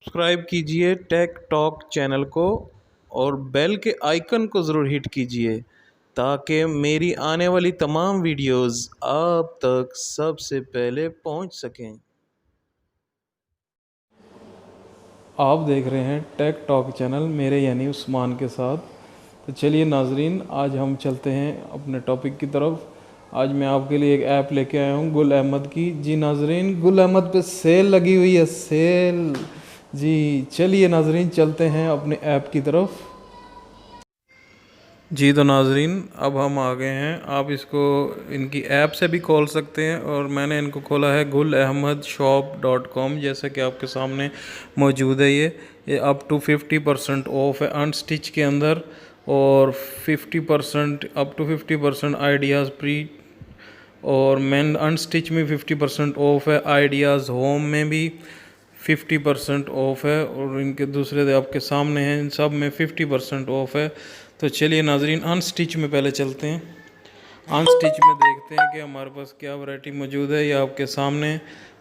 Subscribe कीजिए take talk channel को और बेल के आइकन को ज़रूर हिट कीजिए ताकि मेरी आने वाली तमाम वीडियोस आप तक सबसे पहले पहुंच सकें। आप देख रहे हैं टेक टॉक चैनल मेरे यानी उस्मान के साथ। तो चलिए नाजरीन, आज हम चलते हैं अपने टॉपिक की तरफ। आज मैं आपके लिए एक ऐप लेके आया हूँ गुल अहमद की। जी नाजरीन, गुल अहमद पे सेल लगी हुई है, सेल। जी चलिए नाजरीन, चलते हैं अपने ऐप की तरफ। जी तो नाजरीन, अब हम आ गए हैं। आप इसको इनकी ऐप से भी खोल सकते हैं और मैंने इनको खोला है gulahmadshop.com, जैसा कि आपके सामने मौजूद है। ये अप टू 50% ऑफ है अनस्टिच के अंदर, और 50% अप टू 50% आइडियाज़ प्री, और मैन अनस्टिच में 50% ऑफ है। आइडियाज़ होम में भी 50% ऑफ है, और इनके दूसरे आपके सामने हैं, इन सब में 50% ऑफ है। तो चलिए नाजरीन, अनस्टिच में पहले चलते हैं। अनस्टिच में देखते हैं कि हमारे पास क्या वैरायटी मौजूद है। ये आपके सामने,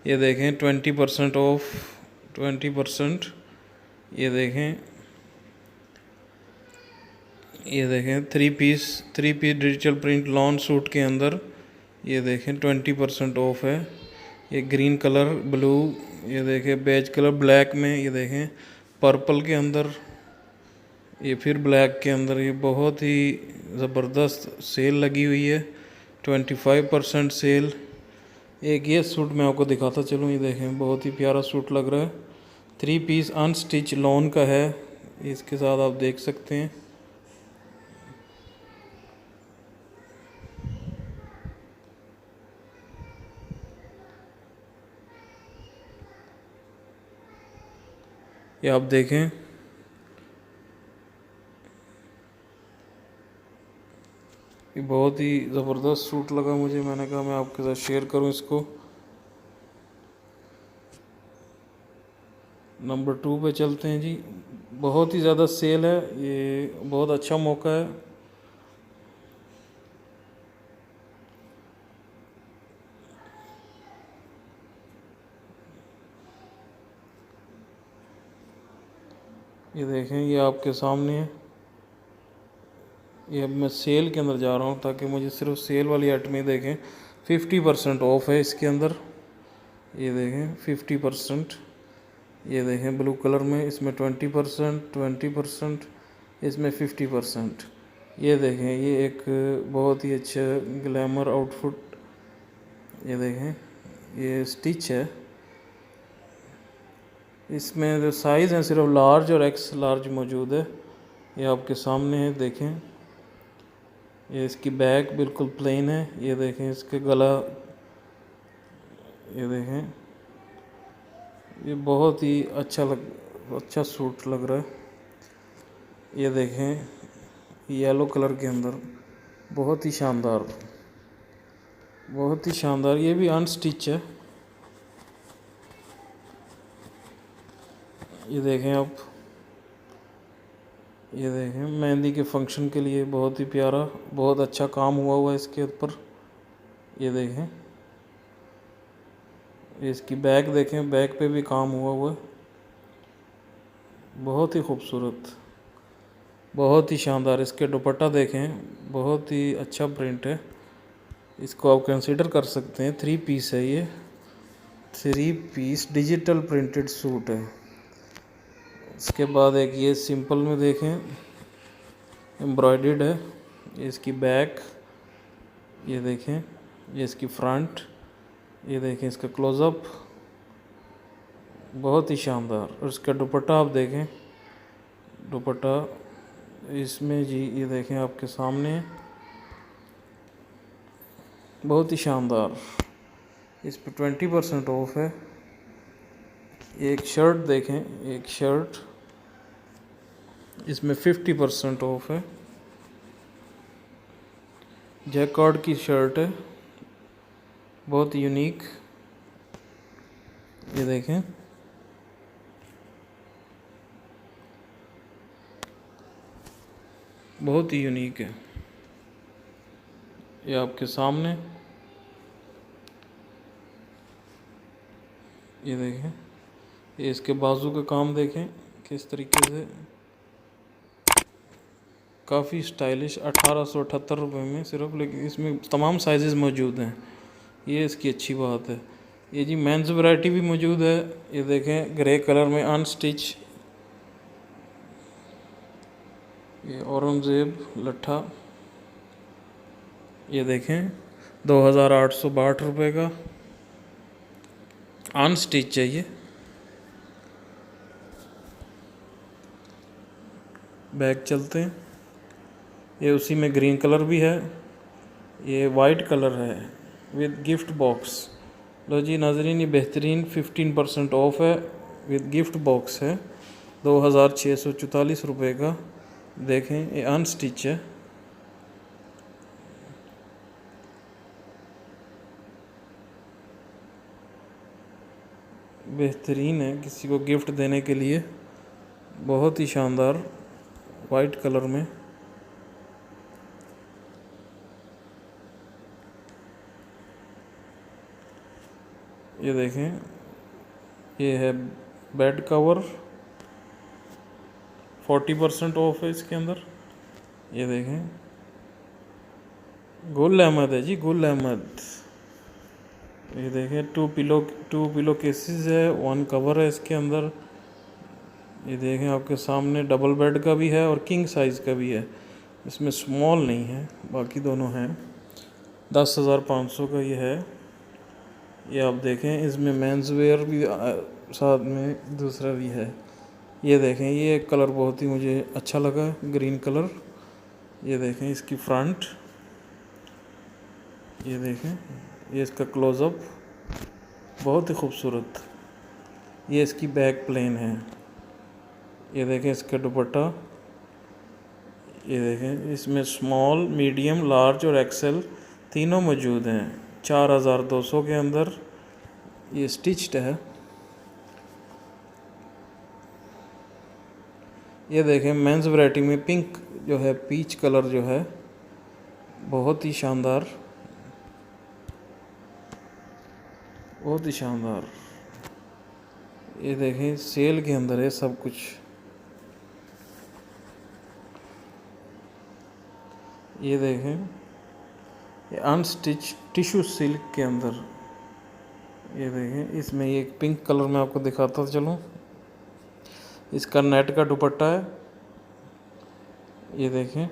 ये देखें 20% ऑफ, 20%। ये देखें, ये देखें three piece digital print lawn suit के अंदर, ये देखें 20% ऑफ है। ये ग्रीन कलर, ब्लू, ये देखें बेज कलर, ब्लैक में, ये देखें पर्पल के अंदर, ये फिर ब्लैक के अंदर। ये बहुत ही ज़बरदस्त सेल लगी हुई है, 25% सेल। एक ये सूट मैं आपको दिखाता चलूँ, ये देखें बहुत ही प्यारा सूट लग रहा है। 3 पीस अनस्टिच लॉन का है, इसके साथ आप देख सकते हैं। ये आप देखें, ये बहुत ही ज़बरदस्त सूट लगा मुझे। मैंने कहा मैं आपके साथ शेयर करूं इसको। नंबर 2 पे चलते हैं जी। बहुत ही ज़्यादा सेल है, ये बहुत अच्छा मौका है। ये देखें, ये आपके सामने है। ये अब मैं सेल के अंदर जा रहा हूँ ताकि मुझे सिर्फ सेल वाली आइटमें देखें। 50% ऑफ है इसके अंदर, ये देखें 50%। ये देखें ब्लू कलर में, इसमें 20%, इसमें 50%। ये देखें, ये एक बहुत ही अच्छा ग्लैमर आउटफिट। ये देखें, ये स्टिच है। इसमें जो साइज़ हैं सिर्फ लार्ज और एक्स लार्ज मौजूद है। ये आपके सामने है, देखें। ये इसकी बैक बिल्कुल प्लेन है। ये देखें इसके गला, ये देखें, ये बहुत ही अच्छा सूट लग रहा है। ये देखें येलो कलर के अंदर, बहुत ही शानदार, बहुत ही शानदार। ये भी अनस्टिच है। ये देखें आप, ये देखें मेहंदी के फंक्शन के लिए बहुत ही प्यारा, बहुत अच्छा काम हुआ है इसके ऊपर। ये देखें, इसकी बैक देखें, बैक पे भी काम हुआ है। बहुत ही खूबसूरत, बहुत ही शानदार। इसके दुपट्टा देखें, बहुत ही अच्छा प्रिंट है। इसको आप कंसीडर कर सकते हैं। 3 पीस है ये, 3 पीस डिजिटल प्रिंटेड सूट है। इसके बाद एक ये सिंपल में देखें, एम्ब्रॉयडर्ड है। इसकी बैक, ये देखें, ये इसकी फ्रंट, ये देखें इसका क्लोज़अप, बहुत ही शानदार। और इसका दुपट्टा आप देखें, दुपट्टा इसमें जी, ये देखें आपके सामने, बहुत ही शानदार। इस पर 20% ऑफ है। एक शर्ट देखें, एक शर्ट, इसमें 50% ऑफ है। जैकार्ड की शर्ट है, बहुत यूनिक। ये देखें, बहुत ही यूनिक है। ये आपके सामने, ये देखें, ये इसके बाजू का काम देखें किस तरीके से, काफ़ी स्टाइलिश। 1878 रुपये में सिर्फ, लेकिन इसमें तमाम साइज़ मौजूद हैं, ये इसकी अच्छी बात है। ये जी मेंस वैरायटी भी मौजूद है, ये देखें ग्रे कलर में अनस्टिच, ये औरंगज़ेब लट्ठा, ये देखें 2862 रुपये का अनस्टिच है ये। बैग चलते हैं, ये उसी में ग्रीन कलर भी है, ये वाइट कलर है विद गिफ्ट बॉक्स। लो जी नाजरीन, ये बेहतरीन 15% ऑफ है, विद गिफ्ट बॉक्स है, 2644 रुपये का। देखें ये अनस्टिच है, बेहतरीन है किसी को गिफ्ट देने के लिए, बहुत ही शानदार वाइट कलर में। ये देखें, ये है बेड कवर, 40% ऑफ है इसके अंदर। ये देखें गुल अहमद है जी, गुल अहमद। ये देखें टू पिलो केसेस है, 1 कवर है इसके अंदर। ये देखें आपके सामने डबल बेड का भी है और किंग साइज़ का भी है, इसमें स्मॉल नहीं है, बाकी दोनों हैं। 10,500 का ये है। ये आप देखें इसमें मेंस वेयर भी साथ में दूसरा भी है। ये देखें ये कलर बहुत ही मुझे अच्छा लगा, ग्रीन कलर। ये देखें इसकी फ्रंट, ये देखें ये इसका क्लोज़अप, बहुत ही खूबसूरत। ये इसकी बैक प्लेन है। ये देखें इसका दुपट्टा, ये देखें इसमें स्मॉल, मीडियम, लार्ज और एक्सेल तीनों मौजूद हैं। 4200 के अंदर ये स्टिच्ड है। ये देखें मेंस वैरायटी में पिंक जो है, पीच कलर जो है, बहुत ही शानदार, बहुत ही शानदार। ये देखें सेल के अंदर है सब कुछ। ये देखें ये अनस्टिच टिश्यू सिल्क के अंदर। ये देखें इसमें ये पिंक कलर में आपको दिखाता चलूँ, इसका नेट का दुपट्टा है। ये देखें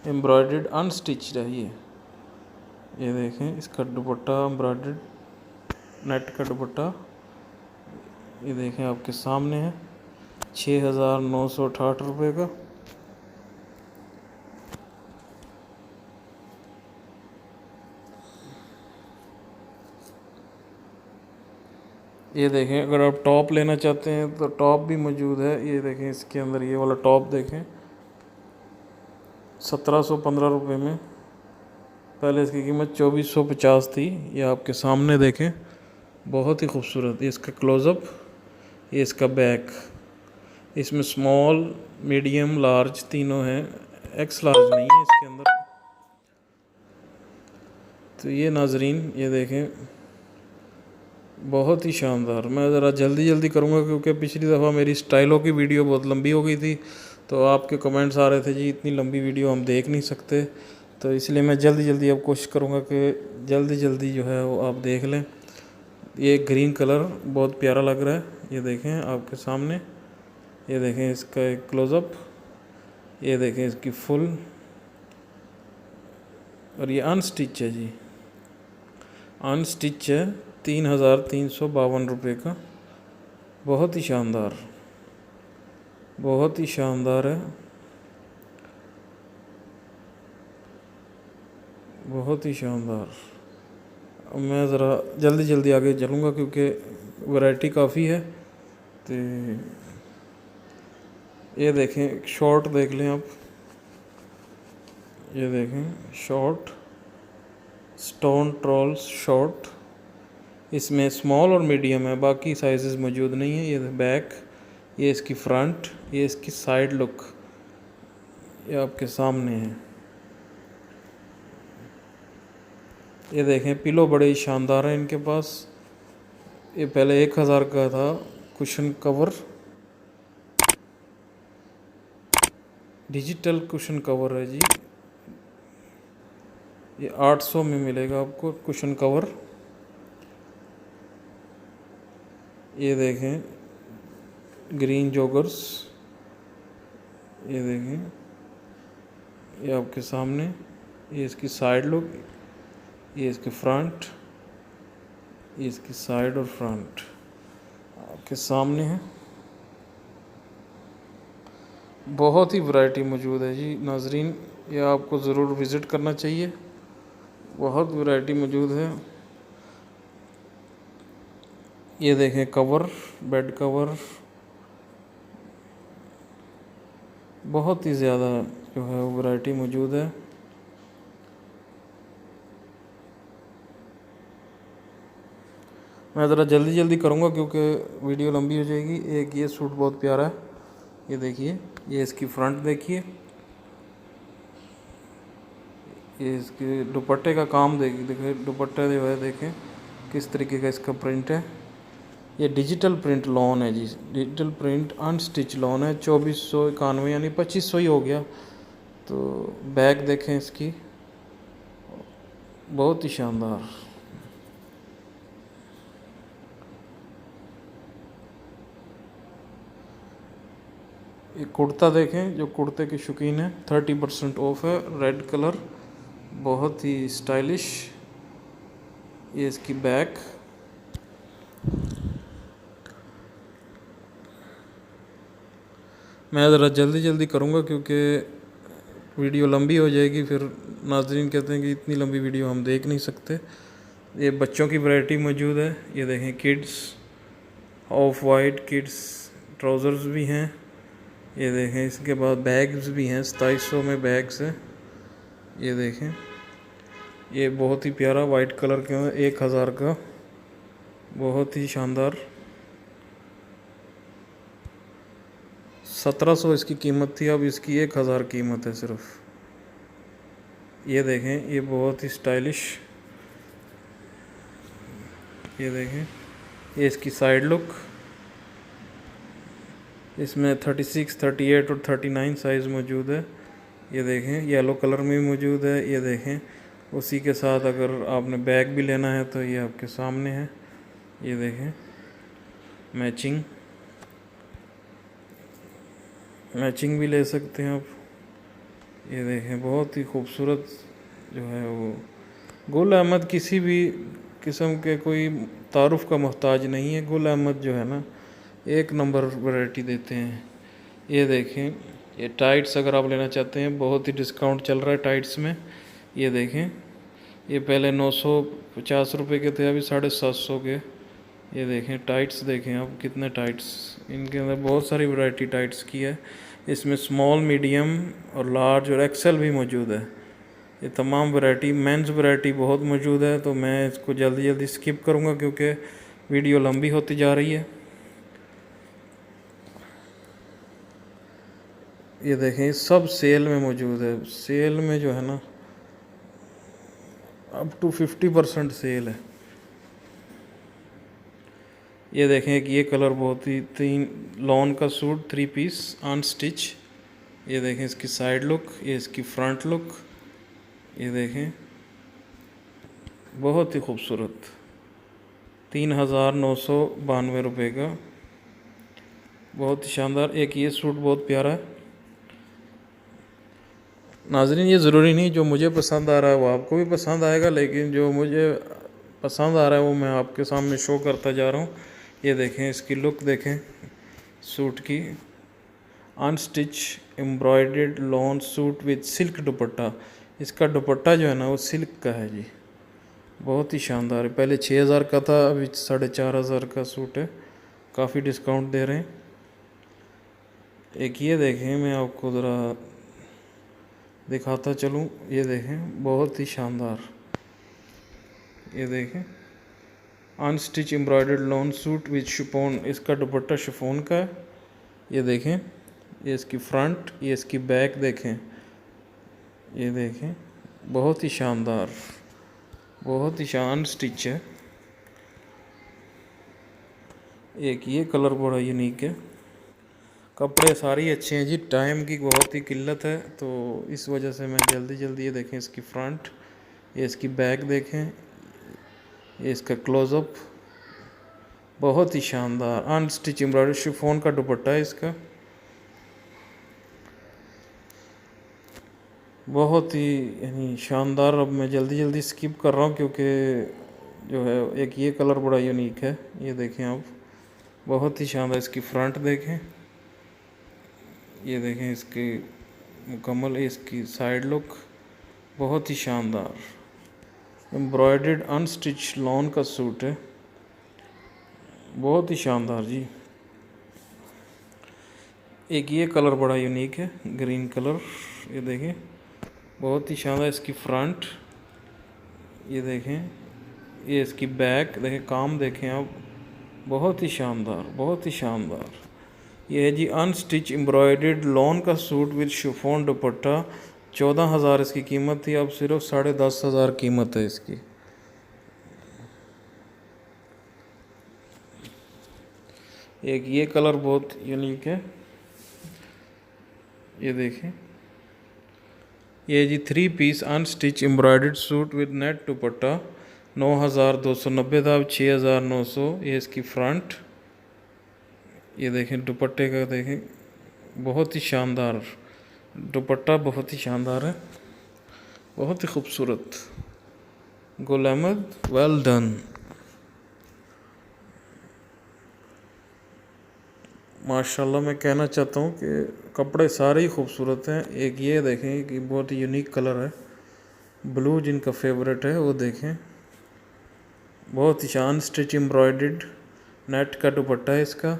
एम्ब्रॉयडर्ड अनस्टिच्ड है ये देखें इसका दुपट्टा, एम्ब्रॉयडर्ड नेट का दुपट्टा। ये देखें आपके सामने है, 6,968 रुपये का। ये देखें अगर आप टॉप लेना चाहते हैं तो टॉप भी मौजूद है। ये देखें इसके अंदर ये वाला टॉप देखें, 1715 रुपये में, पहले इसकी कीमत 2450 थी। ये आपके सामने देखें, बहुत ही खूबसूरत। ये इसका क्लोज़अप, ये इसका बैक, इसमें स्मॉल, मीडियम, लार्ज तीनों हैं, एक्स लार्ज नहीं है इसके अंदर। तो ये नाजरीन ये देखें, बहुत ही शानदार। मैं ज़रा जल्दी करूँगा क्योंकि पिछली दफ़ा मेरी स्टाइलों की वीडियो बहुत लंबी हो गई थी, तो आपके कमेंट्स आ रहे थे जी इतनी लंबी वीडियो हम देख नहीं सकते, तो इसलिए मैं जल्दी अब कोशिश करूँगा कि जल्दी जो है वो आप देख लें। ये ग्रीन कलर बहुत प्यारा लग रहा है, ये देखें आपके सामने। ये देखें इसका एक क्लोज़अप, ये देखें इसकी फुल, और ये अनस्टिच है जी, अनस्टिच है, 3,352 रुपये का। बहुत ही शानदार, बहुत ही शानदार है, बहुत ही शानदार। अब मैं ज़रा जल्दी आगे चलूँगा क्योंकि वैरायटी काफ़ी है। तो ये देखें शॉर्ट देख लें आप, ये देखें शॉर्ट, स्टोन ट्रॉल्स शॉर्ट, इसमें स्मॉल और मीडियम है, बाकी साइजेस मौजूद नहीं है। ये बैक, ये इसकी फ्रंट, ये इसकी साइड लुक, ये आपके सामने है। ये देखें पिलो बड़े ही शानदार हैं इनके पास। ये पहले 1,000 का था, cushion cover, digital cushion cover है जी। ये 800 में मिलेगा आपको कुशन कवर। ये देखें ग्रीन जॉगर्स, ये देखें, ये आपके सामने, ये इसकी साइड लुक, ये इसके फ्रंट, ये इसकी साइड और फ्रंट आपके सामने है। बहुत ही वैरायटी मौजूद है जी नाजरीन, ये आपको ज़रूर विज़िट करना चाहिए। बहुत वैरायटी मौजूद है। ये देखें कवर, बेड कवर, बहुत ही ज़्यादा जो है वो वैरायटी मौजूद है। मैं ज़रा जल्दी जल्दी करूँगा क्योंकि वीडियो लंबी हो जाएगी। एक ये सूट बहुत प्यारा है, ये देखिए, ये इसकी फ्रंट देखिए, ये इसके दुपट्टे का काम देखिए, दुपट्टे जो है देखें किस तरीके का इसका प्रिंट है। ये डिजिटल प्रिंट लॉन है जी, डिजिटल प्रिंट अनस्टिच लॉन है। 2491 यानी 2500 ही हो गया। तो बैग देखें इसकी, बहुत ही शानदार। ये कुर्ता देखें, जो कुर्ते के शौकीन है 30% ऑफ है, रेड कलर, बहुत ही स्टाइलिश। ये इसकी बैक, मैं ज़रा जल्दी जल्दी करूँगा क्योंकि वीडियो लंबी हो जाएगी, फिर नाज़रीन कहते हैं कि इतनी लंबी वीडियो हम देख नहीं सकते। ये बच्चों की वैरायटी मौजूद है, ये देखें kids, of white kids trousers भी हैं। ये देखें इसके बाद बैग्स भी हैं, 2700 में बैग्स हैं। ये देखें, ये बहुत ही प्यारा वाइट कलर के 1000 का, बहुत ही शानदार। 1700 इसकी कीमत थी, अब इसकी 1000 कीमत है सिर्फ। ये देखें, ये बहुत ही स्टाइलिश, ये देखें, ये इसकी साइड लुक, इसमें 36, 38 और 39 साइज़ मौजूद है। ये देखें येलो कलर में मौजूद है। ये देखें, उसी के साथ अगर आपने बैग भी लेना है तो ये आपके सामने है। ये देखें मैचिंग भी ले सकते हैं आप। ये देखें बहुत ही खूबसूरत जो है वो। गुल अहमद किसी भी किस्म के कोई तारुफ का मोहताज नहीं है। गुल अहमद जो है ना, एक नंबर वैरायटी देते हैं। ये देखें, ये टाइट्स अगर आप लेना चाहते हैं, बहुत ही डिस्काउंट चल रहा है टाइट्स में। ये देखें, ये पहले 950 रुपये के थे, अभी 750 के। ये देखें टाइट्स, देखें आप कितने टाइट्स, इनके अंदर बहुत सारी वैरायटी टाइट्स की है। इसमें स्मॉल, मीडियम और लार्ज और एक्सेल भी मौजूद है। ये तमाम वैरायटी, मेंस वैरायटी बहुत मौजूद है। तो मैं इसको जल्दी जल्दी स्किप करूँगा क्योंकि वीडियो लंबी होती जा रही है। ये देखें सब सेल में मौजूद है। सेल में जो है ना अप टू 50% सेल है। ये देखें कि ये कलर बहुत ही 3 लॉन का सूट 3 पीस अनस्टिच। ये देखें इसकी साइड लुक, ये इसकी फ्रंट लुक, ये देखें बहुत ही खूबसूरत, 3992 रुपये का, बहुत ही शानदार। एक ये सूट बहुत प्यारा है। नाज़रीन ये ज़रूरी नहीं जो मुझे पसंद आ रहा है वो आपको भी पसंद आएगा, लेकिन जो मुझे पसंद आ रहा है वो मैं आपके सामने शो करता जा रहा हूँ। ये देखें इसकी लुक, देखें सूट की, unstitch embroidered lawn suit with silk दुपट्टा। इसका दुपट्टा जो है ना वो सिल्क का है जी, बहुत ही शानदार है। पहले 6000 का था, अभी 4500 का सूट है, काफ़ी डिस्काउंट दे रहे हैं। एक ये देखें, मैं आपको ज़रा दिखाता चलूँ, ये देखें बहुत ही शानदार। ये देखें unstitch embroidered lawn suit with chiffon, इसका दुपट्टा शिफॉन का है। ये देखें, ये इसकी फ्रंट, ये इसकी बैक देखें, ये देखें बहुत ही शानदार, बहुत ही शान स्टिच है। एक ये कलर बड़ा यूनिक है। कपड़े सारे अच्छे हैं जी, टाइम की बहुत ही किल्लत है तो इस वजह से मैं जल्दी जल्दी, ये देखें इसकी फ्रंट, ये इसकी बैक देखें, ये इसका क्लोज़अप, बहुत ही शानदार अनस्टिच एम्ब्रॉयडरी शिफॉन का दुपट्टा है इसका, बहुत ही यानी शानदार। अब मैं जल्दी जल्दी स्किप कर रहा हूँ क्योंकि जो है एक ये कलर बड़ा यूनिक है, ये देखें आप, बहुत ही शानदार। इसकी फ्रंट देखें, ये देखें इसकी मुकम्मल इसकी साइड लुक, बहुत ही शानदार। एम्ब्रॉयडर्ड अनस्टिच लॉन का सूट है, बहुत ही शानदार जी। एक ये कलर बड़ा यूनिक है, ग्रीन कलर, ये देखें बहुत ही शानदार। इसकी फ्रंट ये देखें, ये इसकी बैक देखें, काम देखें आप, बहुत ही शानदार, बहुत ही शानदार। ये है जी अनस्टिच एम्ब्रॉयडर्ड लॉन का सूट विद शिफॉन दुपट्टा। 14,000 इसकी कीमत थी, अब सिर्फ 10,500 कीमत है इसकी। एक ये कलर बहुत यूनिक है, ये देखें, ये जी 3 piece unstitch embroidered suit with net dupatta. 9,290 था, अब 6,900। ये इसकी फ्रंट, ये देखें दुपट्टे का देखें, बहुत ही शानदार दुपट्टा, बहुत ही शानदार है, बहुत ही खूबसूरत। Gul Ahmed, well done. माशाल्लाह मैं कहना चाहता हूँ कि कपड़े सारे ही खूबसूरत हैं। एक ये देखें कि बहुत ही यूनिक कलर है, ब्लू जिनका फेवरेट है वो देखें, बहुत ही शान स्टिच एम्ब्रॉयडर्ड नेट का दुपट्टा है इसका।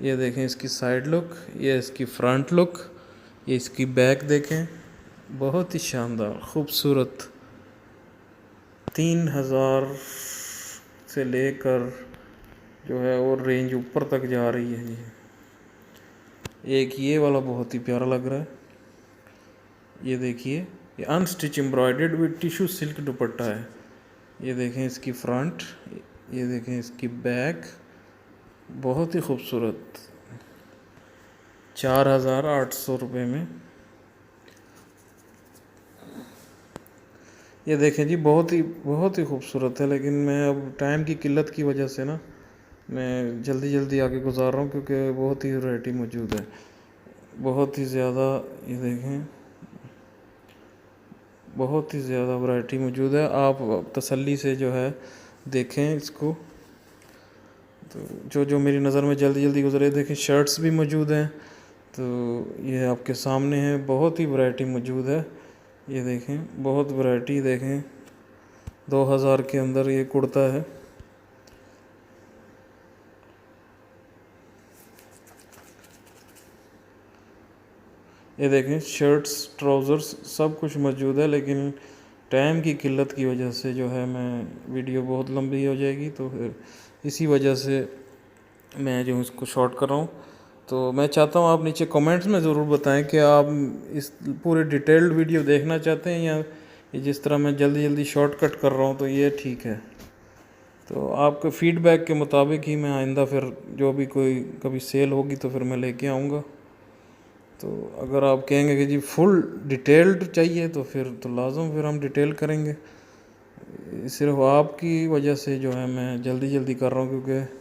ये देखें इसकी साइड लुक, ये इसकी फ्रंट लुक, ये इसकी बैक देखें, बहुत ही शानदार खूबसूरत। 3,000 से लेकर जो है और रेंज ऊपर तक जा रही है जी। एक ये वाला बहुत ही प्यारा लग रहा है, ये देखिए, ये unstitch embroidered with tissue silk दुपट्टा है। ये देखें इसकी फ्रंट, ये देखें इसकी बैक, बहुत ही खूबसूरत। 4,800 रुपये में। ये देखें जी, बहुत ही खूबसूरत है, लेकिन मैं अब टाइम की किल्लत की वजह से ना मैं जल्दी जल्दी आगे गुजार रहा हूँ क्योंकि बहुत ही वैरायटी मौजूद है, बहुत ही ज़्यादा। ये देखें बहुत ही ज़्यादा वैरायटी मौजूद है, आप तसल्ली से जो है देखें इसको। तो जो मेरी नज़र में जल्दी जल्दी गुजरे, देखें शर्ट्स भी मौजूद हैं, तो ये आपके सामने है, बहुत ही वैरायटी मौजूद है। ये देखें बहुत वैरायटी देखें, 2,000 के अंदर ये कुर्ता है। ये देखें शर्ट्स ट्राउज़र्स सब कुछ मौजूद है, लेकिन टाइम की किल्लत की वजह से जो है मैं वीडियो बहुत लंबी हो जाएगी, तो फिर इसी वजह से मैं जो इसको शॉर्ट कर रहा हूँ। तो मैं चाहता हूँ आप नीचे कमेंट्स में ज़रूर बताएं कि आप इस पूरे डिटेल्ड वीडियो देखना चाहते हैं या जिस तरह मैं जल्दी जल्दी शॉर्टकट कर रहा हूँ, तो ये ठीक है। तो आपके फीडबैक के मुताबिक ही मैं आइंदा फिर जो भी कोई कभी सेल होगी तो फिर मैं लेके आऊँगा। तो अगर आप कहेंगे कि जी फुल डिटेल्ड चाहिए तो फिर तो लाजम फिर हम डिटेल करेंगे। सिर्फ आपकी वजह से जो है मैं जल्दी जल्दी कर रहा हूँ, क्योंकि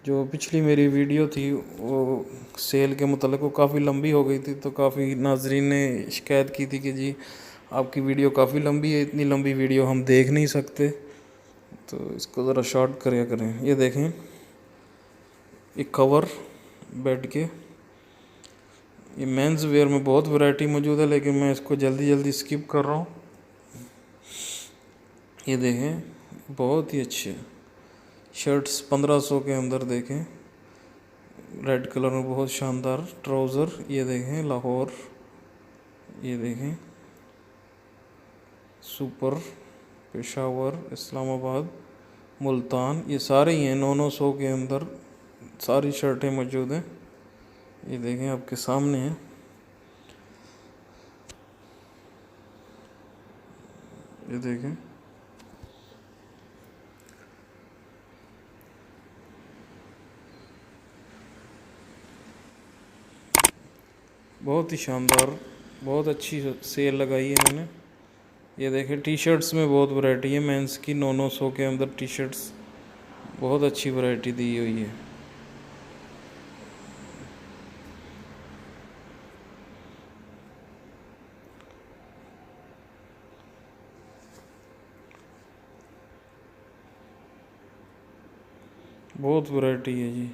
जो पिछली मेरी वीडियो थी वो सेल के मतलब वो काफ़ी लंबी हो गई थी, तो काफ़ी नाजरीन ने शिकायत की थी कि जी आपकी वीडियो काफ़ी लंबी है, इतनी लंबी वीडियो हम देख नहीं सकते, तो इसको ज़रा शॉर्ट करिए करें। ये देखें एक कवर बेड के, ये मेंस वेयर में बहुत वैरायटी मौजूद है, लेकिन मैं इसको जल्दी जल्दी स्किप कर रहा हूँ। ये देखें बहुत ही अच्छे शर्ट्स 1,500 के अंदर देखें, रेड कलर में बहुत शानदार ट्राउज़र। ये देखें लाहौर, ये देखें सुपर, पेशावर, इस्लामाबाद, मुल्तान, ये सारे ही हैं 900 के अंदर सारी शर्टें मौजूद हैं। ये देखें आपके सामने है, ये देखें बहुत ही शानदार, बहुत अच्छी सेल लगाई है इन्होंने। ये देखें टी शर्ट्स में बहुत वैरायटी है, मेंस की 900 के अंदर टी शर्ट्स, बहुत अच्छी वैरायटी दी हुई है। बहुत वैरायटी है जी,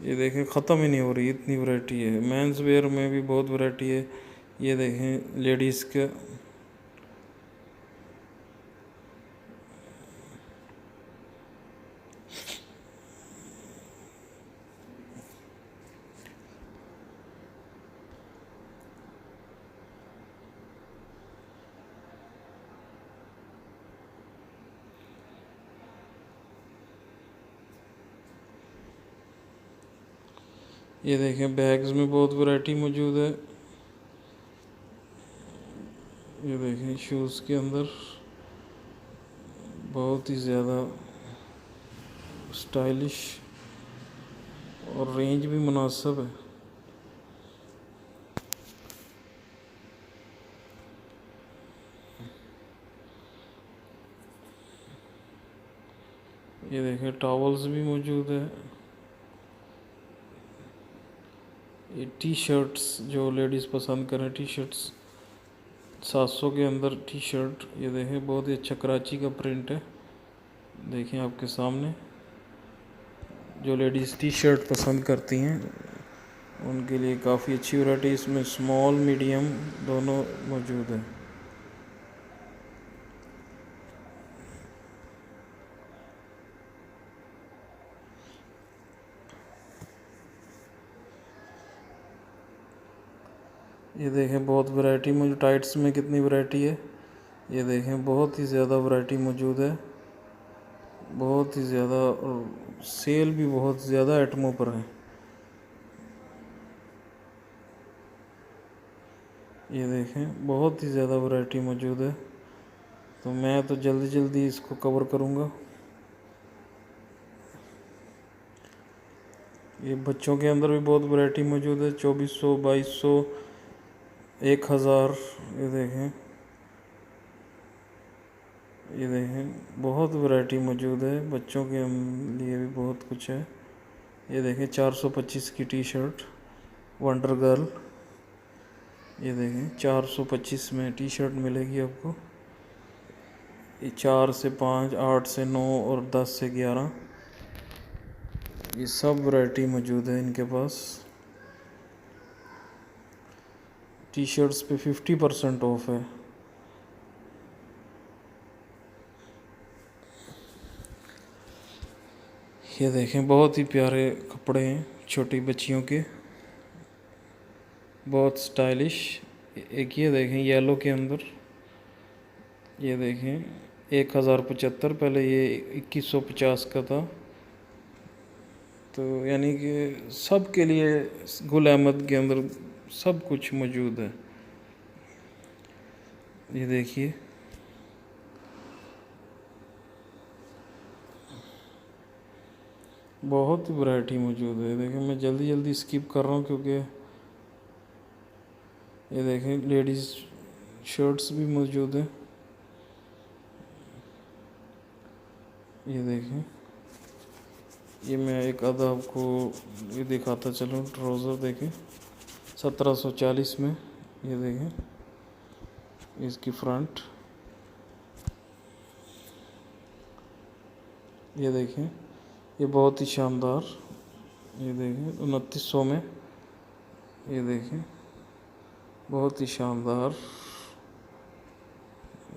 ये देखें ख़त्म ही नहीं हो रही, इतनी वैरायटी है। मेंस वेयर में भी बहुत वैरायटी है। ये देखें लेडीज़ का, ये देखें बैग्स में बहुत वैरायटी मौजूद है। ये देखें शूज़ के अंदर बहुत ही ज़्यादा स्टाइलिश और रेंज भी मुनासिब है। ये देखें टॉवल्स भी मौजूद है। ये टी शर्ट्स जो लेडीज़ पसंद करें, टी शर्ट्स 700 के अंदर टी शर्ट। ये देखें बहुत ही अच्छा कराची का प्रिंट है, देखें आपके सामने। जो लेडीज़ टी शर्ट पसंद करती हैं उनके लिए काफ़ी अच्छी वैरायटी, इसमें स्मॉल मीडियम दोनों मौजूद है। ये देखें बहुत वैरायटी मौजूद, टाइट्स में कितनी वैरायटी है। ये देखें बहुत ही ज़्यादा वैरायटी मौजूद है, बहुत ही ज़्यादा, और सेल भी बहुत ज़्यादा आइटमों पर है। ये देखें बहुत ही ज़्यादा वैरायटी मौजूद है, तो मैं तो जल्दी जल्दी इसको कवर करूँगा। ये बच्चों के अंदर भी बहुत वैरायटी मौजूद है, 2400, 2200, 1000। ये देखें बहुत वैरायटी मौजूद है, बच्चों के लिए भी बहुत कुछ है। ये देखें 425 की टी शर्ट वंडर गर्ल। ये देखें 425 में टी शर्ट मिलेगी आपको। ये 4 से 5, 8 से 9 और 10 से 11, ये सब वैरायटी मौजूद है इनके पास। टी शर्ट्स पे 50% ऑफ है। ये देखें बहुत ही प्यारे कपड़े हैं छोटी बच्चियों के, बहुत स्टाइलिश। एक ये देखें येलो के अंदर, ये देखें 1075, पहले ये 2150 का था। तो यानी कि सब के लिए गुल अहमद के अंदर सब कुछ मौजूद है। ये देखिए बहुत ही वैरायटी मौजूद है। देखिए मैं जल्दी जल्दी स्किप कर रहा हूँ क्योंकि ये देखें लेडीज़ शर्ट्स भी मौजूद है। ये देखें, ये मैं एक आधा आपको ये दिखाता चलूँ। ट्राउज़र देखें 1740 में। ये देखें इसकी फ्रंट, ये देखें ये बहुत ही शानदार। ये देखें 2900 में। ये देखें बहुत ही शानदार।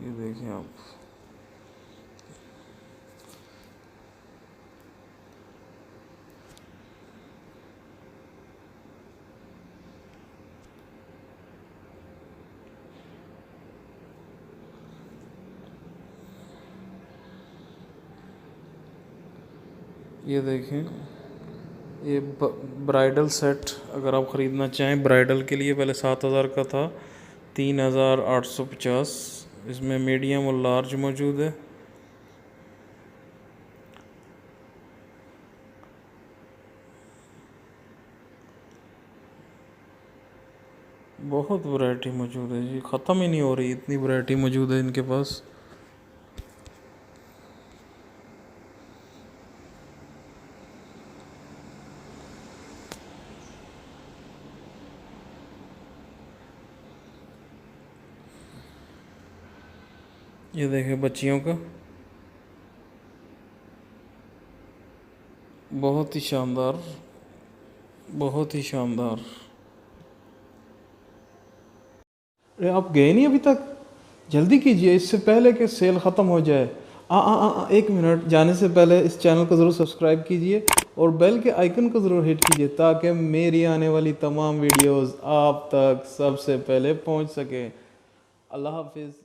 ये देखें आप, ये देखें ये ब्राइडल सेट अगर आप ख़रीदना चाहें ब्राइडल के लिए, पहले 7000 का था, 3850। इसमें मीडियम और लार्ज मौजूद है। बहुत वैरायटी मौजूद है जी, ख़त्म ही नहीं हो रही, इतनी वैरायटी मौजूद है इनके पास। ये देखें बच्चियों का, बहुत ही शानदार, बहुत ही शानदार। अरे आप गए नहीं अभी तक, जल्दी कीजिए इससे पहले कि सेल ख़त्म हो जाए। एक मिनट, जाने से पहले इस चैनल को ज़रूर सब्सक्राइब कीजिए और बेल के आइकन को ज़रूर हिट कीजिए ताकि मेरी आने वाली तमाम वीडियोस आप तक सबसे पहले पहुंच सके। अल्लाह हाफिज़।